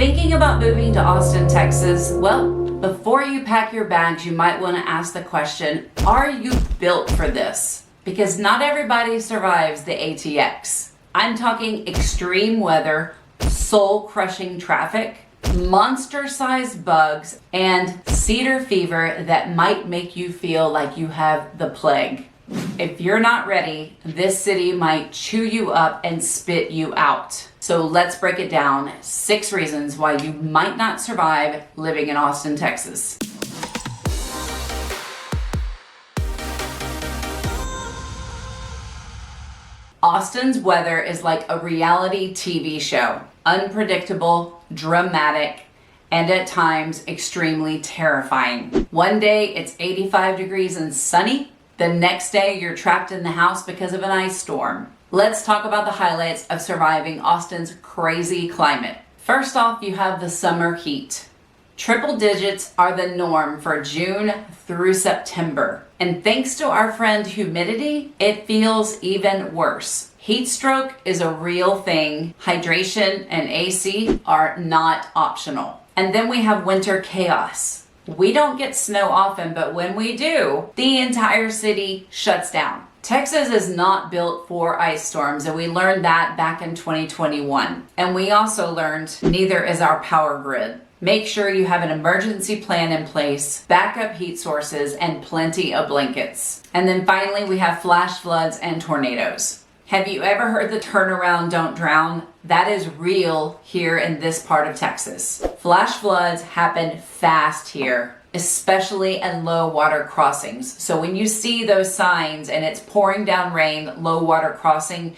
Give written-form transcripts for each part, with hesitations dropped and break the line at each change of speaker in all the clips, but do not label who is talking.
Thinking about moving to Austin, Texas? Well, before you pack your bags, you might want to ask the question, are you built for this? Because not everybody survives the ATX. I'm talking extreme weather, soul-crushing traffic, monster-sized bugs, and cedar fever that might make you feel like you have the plague. If you're not ready, this city might chew you up and spit you out. So let's break it down. 6 reasons why you might not survive living in Austin, Texas. Austin's weather is like a reality TV show. Unpredictable, dramatic, and at times extremely terrifying. One day it's 85 degrees and sunny. The next day you're trapped in the house because of an ice storm. Let's talk about the highlights of surviving Austin's crazy climate. First off, you have the summer heat. Triple digits are the norm for June through September. And thanks to our friend humidity, it feels even worse. Heat stroke is a real thing. Hydration and AC are not optional. And then we have winter chaos. We don't get snow often, but when we do, the entire city shuts down. Texas is not built for ice storms, and we learned that back in 2021. And we also learned neither is our power grid. Make sure you have an emergency plan in place, backup heat sources, and plenty of blankets. And then finally, we have flash floods and tornadoes. Have you ever heard the turn around, don't drown? That is real here in this part of Texas. Flash floods happen fast here, especially in low water crossings. So when you see those signs and it's pouring down rain, low water crossing,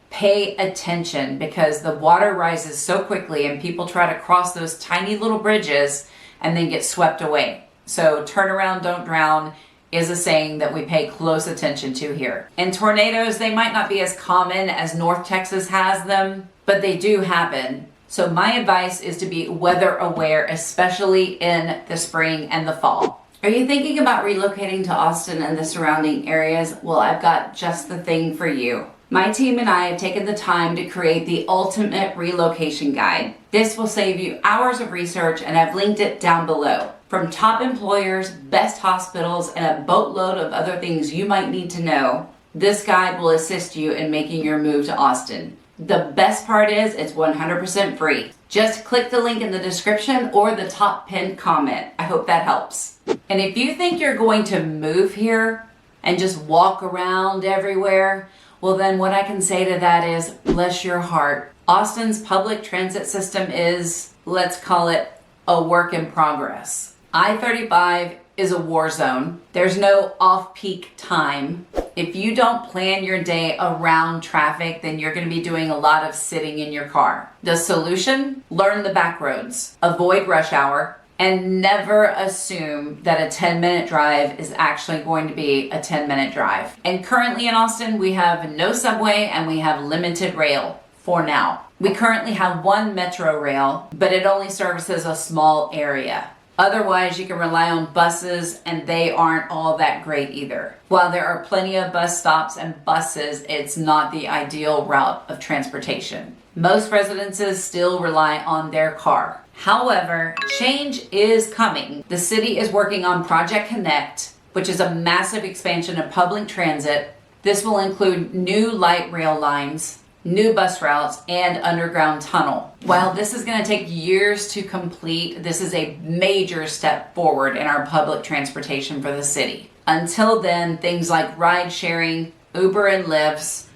pay attention because the water rises so quickly and people try to cross those tiny little bridges and then get swept away. So turn around, don't drown is a saying that we pay close attention to here. And tornadoes, they might not be as common as North Texas has them, but they do happen. So my advice is to be weather aware, especially in the spring and the fall. Are you thinking about relocating to Austin and the surrounding areas? Well, I've got just the thing for you. My team and I have taken the time to create the ultimate relocation guide. This will save you hours of research, and I've linked it down below. From top employers, best hospitals, and a boatload of other things you might need to know, this guide will assist you in making your move to Austin. The best part is it's 100% free. Just click the link in the description or the top pinned comment. I hope that helps. And if you think you're going to move here and just walk around everywhere, well then what I can say to that is, bless your heart. Austin's public transit system is, let's call it, a work in progress. I-35 is a war zone. There's no off-peak time. If you don't plan your day around traffic, then you're going to be doing a lot of sitting in your car. The solution? Learn the back roads. Avoid rush hour. And never assume that a 10-minute drive is actually going to be a 10-minute drive. And currently in Austin, we have no subway and we have limited rail for now. We currently have 1 metro rail, but it only services a small area. Otherwise, you can rely on buses, and they aren't all that great either. While there are plenty of bus stops and buses, it's not the ideal route of transportation. Most residences still rely on their car. However, change is coming. The city is working on Project Connect, which is a massive expansion of public transit. This will include new light rail lines, new bus routes, and underground tunnel. While this is going to take years to complete, this is a major step forward in our public transportation for the city. Until then, things like ride sharing, Uber and Lyfts,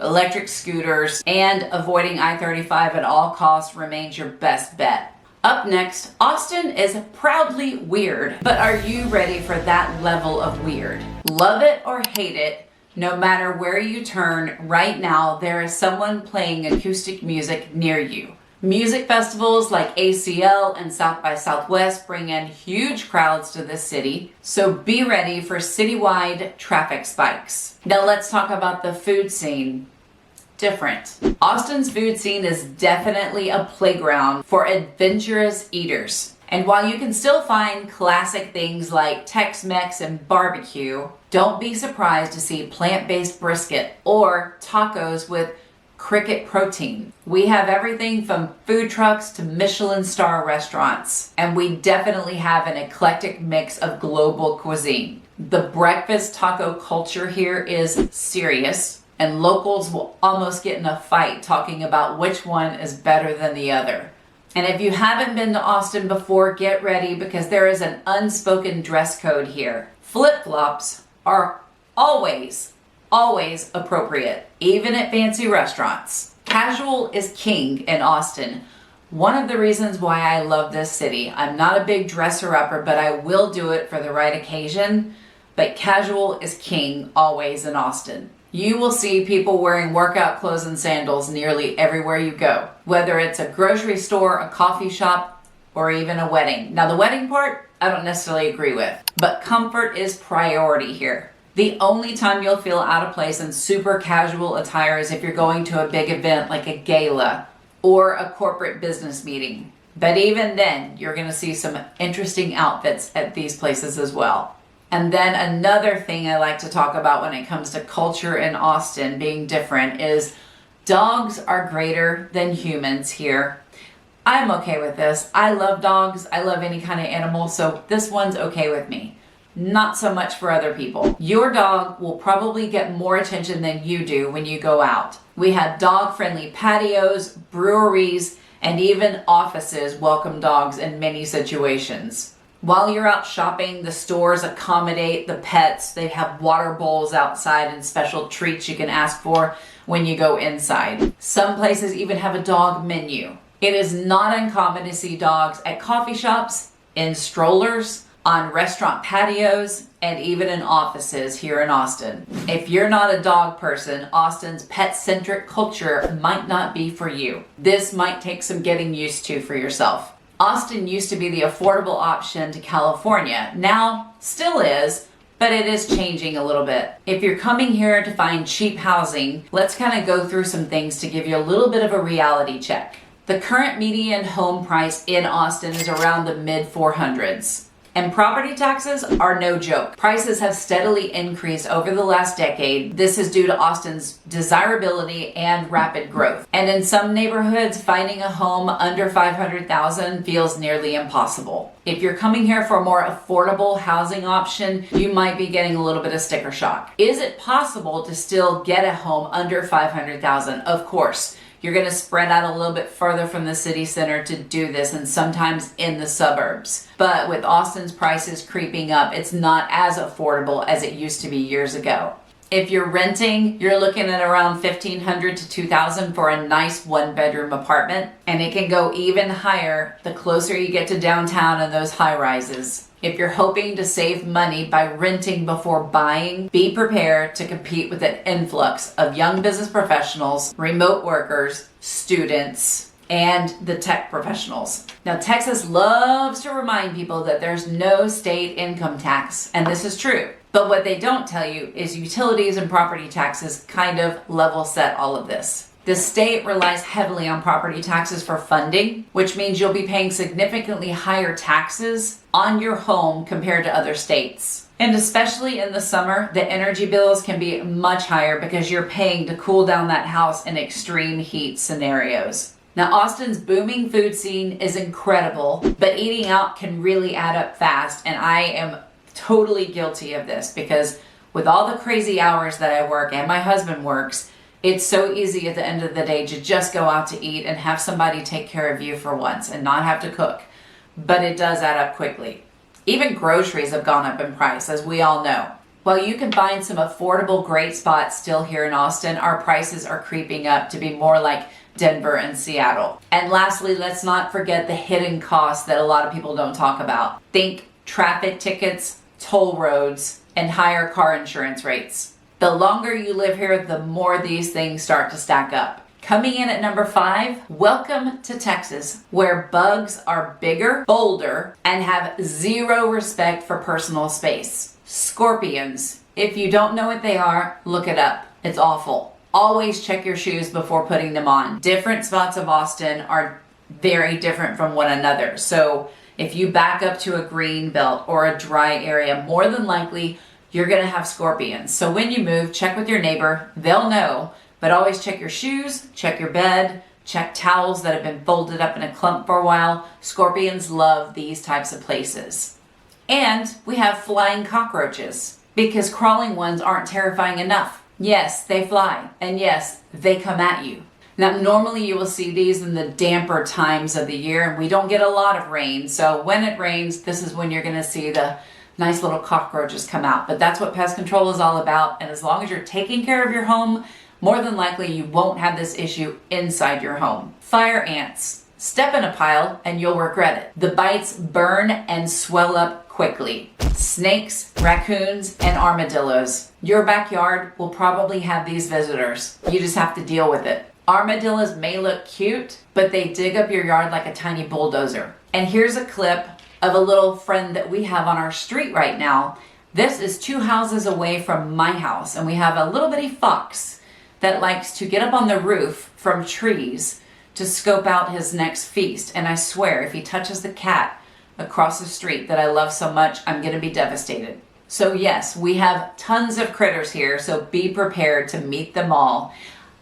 electric scooters, and avoiding I-35 at all costs remains your best bet. Up next, Austin is proudly weird, but are you ready for that level of weird? Love it or hate it, no matter where you turn, right now there is someone playing acoustic music near you. Music festivals like ACL and South by Southwest bring in huge crowds to this city, so be ready for citywide traffic spikes. Now let's talk about the food scene. Different. Austin's food scene is definitely a playground for adventurous eaters. And while you can still find classic things like Tex-Mex and barbecue, don't be surprised to see plant-based brisket or tacos with cricket protein. We have everything from food trucks to Michelin star restaurants, and we definitely have an eclectic mix of global cuisine. The breakfast taco culture here is serious, and locals will almost get in a fight talking about which one is better than the other. And if you haven't been to Austin before, get ready because there is an unspoken dress code here. Flip-flops are always appropriate, even at fancy restaurants. Casual is king in Austin. One of the reasons why I love this city. I'm not a big dresser-upper, but I will do it for the right occasion. But casual is king always in Austin. You will see people wearing workout clothes and sandals nearly everywhere you go, whether it's a grocery store, a coffee shop, or even a wedding. Now the wedding part, I don't necessarily agree with, but comfort is priority here. The only time you'll feel out of place in super casual attire is if you're going to a big event like a gala or a corporate business meeting. But even then, you're going to see some interesting outfits at these places as well. And then another thing I like to talk about when it comes to culture in Austin being different is dogs are greater than humans here. I'm okay with this. I love dogs. I love any kind of animal, so this one's okay with me. Not so much for other people. Your dog will probably get more attention than you do when you go out. We have dog-friendly patios, breweries, and even offices welcome dogs in many situations. While you're out shopping, the stores accommodate the pets. They have water bowls outside and special treats you can ask for when you go inside. Some places even have a dog menu. It is not uncommon to see dogs at coffee shops, in strollers, on restaurant patios, and even in offices here in Austin. If you're not a dog person, Austin's pet-centric culture might not be for you. This might take some getting used to for yourself. Austin used to be the affordable option to California. Now, still is, but it is changing a little bit. If you're coming here to find cheap housing, let's kind of go through some things to give you a little bit of a reality check. The current median home price in Austin is around the mid 400s. And property taxes are no joke. Prices have steadily increased over the last decade. This is due to Austin's desirability and rapid growth. And in some neighborhoods, finding a home under $500,000 feels nearly impossible. If you're coming here for a more affordable housing option, you might be getting a little bit of sticker shock. Is it possible to still get a home under $500,000? Of course. You're going to spread out a little bit further from the city center to do this, and sometimes in the suburbs. But with Austin's prices creeping up, it's not as affordable as it used to be years ago. If you're renting, you're looking at around $1,500 to $2,000 for a nice one-bedroom apartment, and it can go even higher the closer you get to downtown and those high-rises. If you're hoping to save money by renting before buying, be prepared to compete with an influx of young business professionals, remote workers, students, and the tech professionals. Now, Texas loves to remind people that there's no state income tax, and this is true. But what they don't tell you is utilities and property taxes kind of level set all of this. The state relies heavily on property taxes for funding, which means you'll be paying significantly higher taxes on your home compared to other states. And especially in the summer, the energy bills can be much higher because you're paying to cool down that house in extreme heat scenarios. Now, Austin's booming food scene is incredible, but eating out can really add up fast, and I am totally guilty of this because with all the crazy hours that I work and my husband works, it's so easy at the end of the day to just go out to eat and have somebody take care of you for once and not have to cook. But it does add up quickly. Even groceries have gone up in price, as we all know. While you can find some affordable, great spots still here in Austin, our prices are creeping up to be more like Denver and Seattle. And lastly, let's not forget the hidden costs that a lot of people don't talk about. Think traffic tickets, toll roads, and higher car insurance rates. The longer you live here, the more these things start to stack up. Coming in at number 5, welcome to Texas, where bugs are bigger, bolder, and have zero respect for personal space. Scorpions. If you don't know what they are, look it up. It's awful. Always check your shoes before putting them on. Different spots of Austin are very different from one another. So if you back up to a green belt or a dry area, more than likely you're going to have scorpions. So when you move, check with your neighbor. They'll know, But always check your shoes, check your bed, check towels that have been folded up in a clump for a while. Scorpions love these types of places. And we have flying cockroaches, because crawling ones aren't terrifying enough. Yes, they fly, and yes, they come at you. Now, normally you will see these in the damper times of the year, and we don't get a lot of rain. So when it rains, this is when you're going to see the nice little cockroaches come out. But that's what pest control is all about. And as long as you're taking care of your home, more than likely you won't have this issue inside your home. Fire ants. Step in a pile and you'll regret it. The bites burn and swell up quickly. Snakes, raccoons, and armadillos. Your backyard will probably have these visitors. You just have to deal with it. Armadillos may look cute, but they dig up your yard like a tiny bulldozer. And here's a clip of a little friend that we have on our street right now. This is 2 houses away from my house, and we have a little bitty fox that likes to get up on the roof from trees to scope out his next feast. And I swear, if he touches the cat across the street that I love so much, I'm gonna be devastated. So yes, we have tons of critters here, so be prepared to meet them all.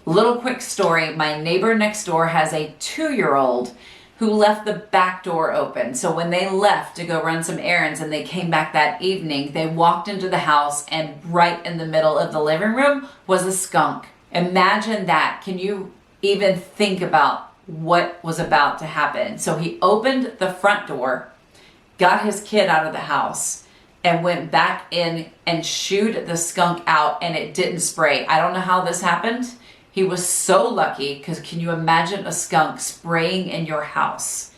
Little quick story, my neighbor next door has a 2-year-old who left the back door open. So when they left to go run some errands and they came back that evening, they walked into the house and right in the middle of the living room was a skunk. Imagine that. Can you even think about what was about to happen? So he opened the front door, got his kid out of the house, and went back in and shooed the skunk out, and it didn't spray. I don't know how this happened. He was so lucky, because can you imagine a skunk spraying in your house?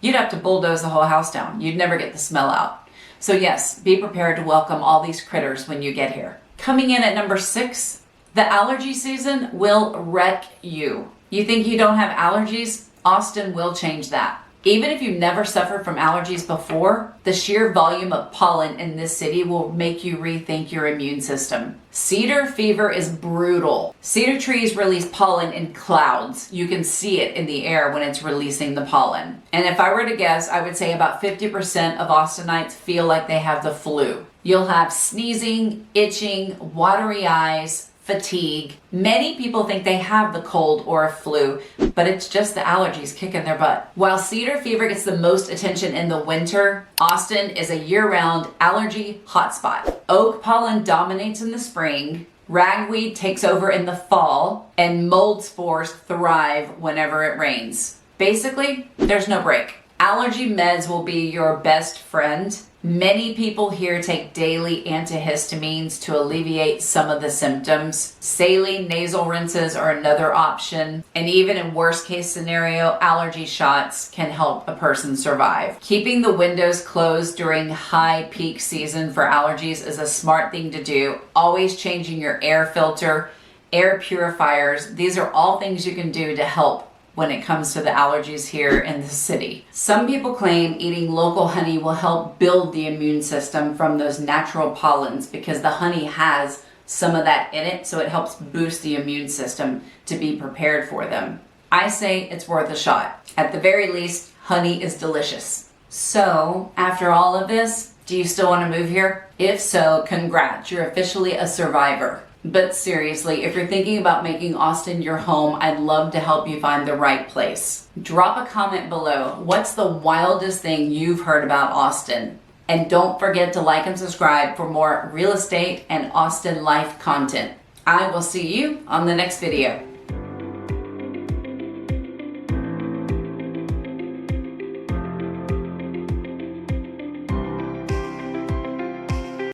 You'd have to bulldoze the whole house down. You'd never get the smell out. So yes, be prepared to welcome all these critters when you get here. Coming in at number 6, the allergy season will wreck you. You think you don't have allergies? Austin will change that. Even if you never suffered from allergies before, the sheer volume of pollen in this city will make you rethink your immune system. Cedar fever is brutal. Cedar trees release pollen in clouds. You can see it in the air when it's releasing the pollen. And if I were to guess, I would say about 50% of Austinites feel like they have the flu. You'll have sneezing, itching, watery eyes, fatigue. Many people think they have the cold or a flu, but it's just the allergies kicking their butt. While cedar fever gets the most attention in the winter, Austin is a year-round allergy hotspot. Oak pollen dominates in the spring, ragweed takes over in the fall, and mold spores thrive whenever it rains. Basically, there's no break. Allergy meds will be your best friend. Many people here take daily antihistamines to alleviate some of the symptoms. Saline nasal rinses are another option. And even in worst case scenario, allergy shots can help a person survive. Keeping the windows closed during high peak season for allergies is a smart thing to do. Always changing your air filter, air purifiers. These are all things you can do to help when it comes to the allergies here in the city. Some people claim eating local honey will help build the immune system from those natural pollens because the honey has some of that in it, so it helps boost the immune system to be prepared for them. I say it's worth a shot. At the very least, honey is delicious. So, after all of this, do you still want to move here? If so, congrats, you're officially a survivor. But seriously, if you're thinking about making Austin your home, I'd love to help you find the right place. Drop a comment below. What's the wildest thing you've heard about Austin? And don't forget to like and subscribe for more real estate and Austin life content. I will see you on the next video.